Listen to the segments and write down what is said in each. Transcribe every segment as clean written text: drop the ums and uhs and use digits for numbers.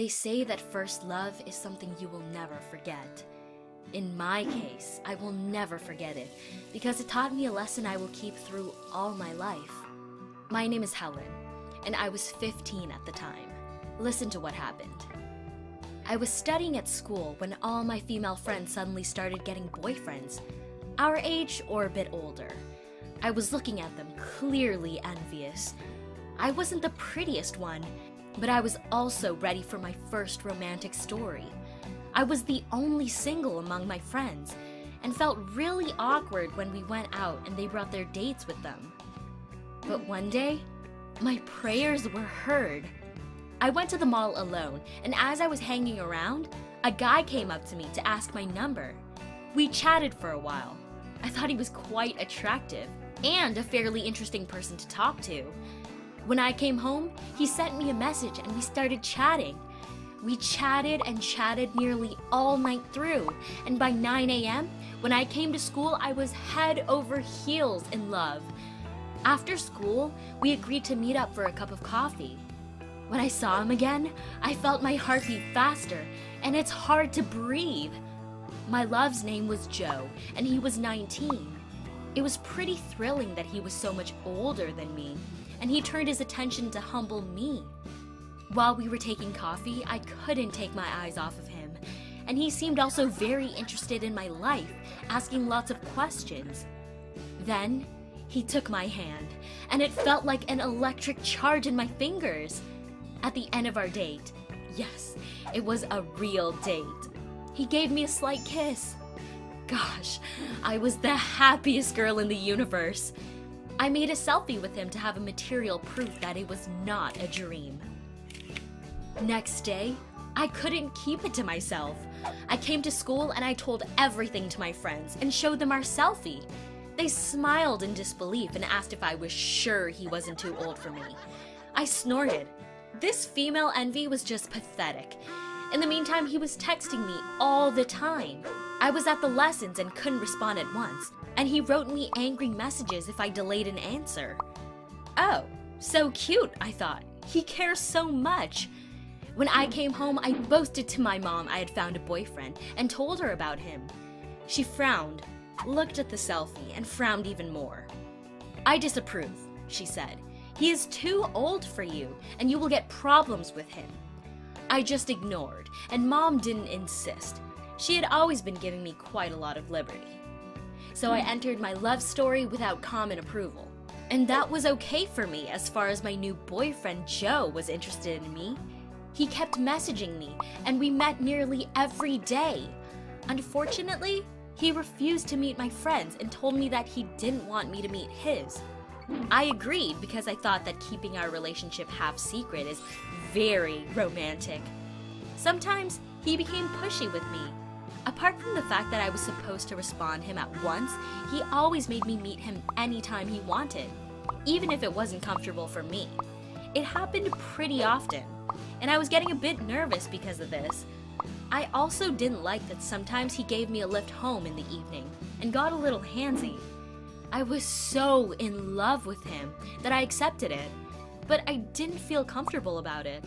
They say that first love is something you will never forget. In my case, I will never forget it because it taught me a lesson I will keep through all my life. My name is Helen, and I was 15 at the time. Listen to what happened. I was studying at school when all my female friends suddenly started getting boyfriends, our age or a bit older. I was looking at them, clearly envious. I wasn't the prettiest one, but I was also ready for my first romantic story. I was the only single among my friends, and felt really awkward when we went out and they brought their dates with them. But one day, my prayers were heard. I went to the mall alone, and as I was hanging around, a guy came up to me to ask my number. We chatted for a while. I thought he was quite attractive, and a fairly interesting person to talk to. When I came home, he sent me a message and we started chatting. We chatted and chatted nearly all night through, and by 9 a.m., when I came to school, I was head over heels in love. After school, we agreed to meet up for a cup of coffee. When I saw him again, I felt my heart beat faster, and it's hard to breathe. My love's name was Joe, and he was 19. It was pretty thrilling that he was so much older than me, and he turned his attention to humble me. While we were taking coffee, I couldn't take my eyes off of him, and he seemed also very interested in my life, asking lots of questions. Then, he took my hand, and it felt like an electric charge in my fingers. At the end of our date, yes, it was a real date, he gave me a slight kiss. Gosh, I was the happiest girl in the universe. I made a selfie with him to have a material proof that it was not a dream. Next day, I couldn't keep it to myself. I came to school and I told everything to my friends and showed them our selfie. They smiled in disbelief and asked if I was sure he wasn't too old for me. I snorted. This female envy was just pathetic. In the meantime, he was texting me all the time. I was at the lessons and couldn't respond at once, and he wrote me angry messages if I delayed an answer. Oh, so cute, I thought. He cares so much. When I came home, I boasted to my mom I had found a boyfriend and told her about him. She frowned, looked at the selfie, and frowned even more. I disapprove, she said. He is too old for you, and you will get problems with him. I just ignored, and Mom didn't insist. She had always been giving me quite a lot of liberty. So I entered my love story without common approval. And that was okay for me as far as my new boyfriend Joe was interested in me. He kept messaging me, and we met nearly every day. Unfortunately, he refused to meet my friends and told me that he didn't want me to meet his. I agreed because I thought that keeping our relationship half secret is very romantic. Sometimes he became pushy with me. Apart from the fact that I was supposed to respond him at once, he always made me meet him anytime he wanted, even if it wasn't comfortable for me. It happened pretty often, and I was getting a bit nervous because of this. I also didn't like that sometimes he gave me a lift home in the evening and got a little handsy. I was so in love with him that I accepted it, but I didn't feel comfortable about it.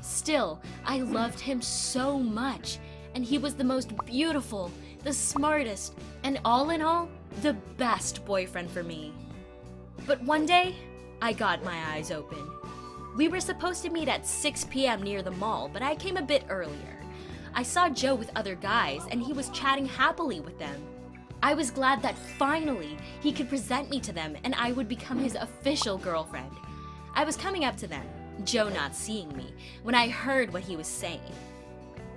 Still, I loved him so much, and he was the most beautiful, the smartest, and all in all, the best boyfriend for me. But one day, I got my eyes open. We were supposed to meet at 6 p.m. near the mall, but I came a bit earlier. I saw Joe with other guys, and he was chatting happily with them. I was glad that finally he could present me to them and I would become his official girlfriend. I was coming up to them, Joe not seeing me, when I heard what he was saying.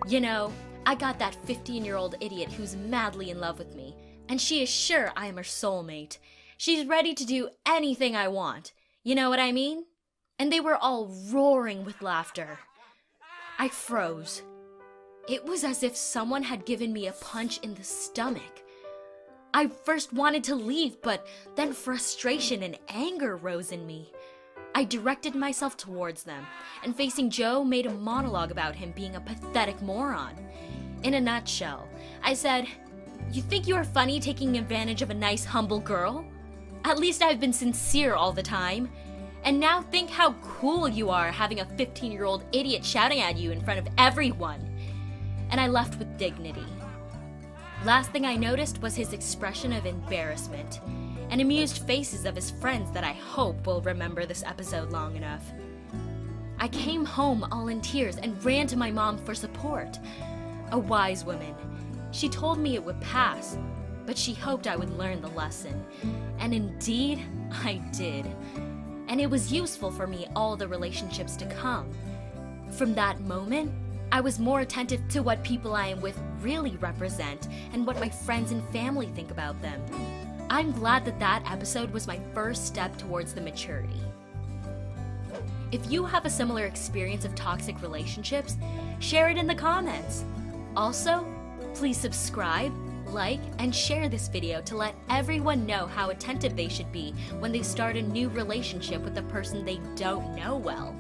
You know, I got that 15-year-old idiot who's madly in love with me, and she is sure I am her soulmate. She's ready to do anything I want. You know what I mean? And they were all roaring with laughter. I froze. It was as if someone had given me a punch in the stomach. I first wanted to leave, but then frustration and anger rose in me. I directed myself towards them, and facing Joe made a monologue about him being a pathetic moron. In a nutshell, I said, "You think you are funny taking advantage of a nice, humble girl? At least I've been sincere all the time. And now think how cool you are having a 15-year-old idiot shouting at you in front of everyone. And I left with dignity. Last thing I noticed was his expression of embarrassment and amused faces of his friends that I hope will remember this episode long enough. I came home all in tears and ran to my mom for support. A wise woman. She told me it would pass, but she hoped I would learn the lesson. And indeed, I did. And it was useful for me all the relationships to come. From that moment, I was more attentive to what people I am with really represent and what my friends and family think about them. I'm glad that that episode was my first step towards the maturity. If you have a similar experience of toxic relationships, share it in the comments. Also, please subscribe, like, and share this video to let everyone know how attentive they should be when they start a new relationship with a person they don't know well.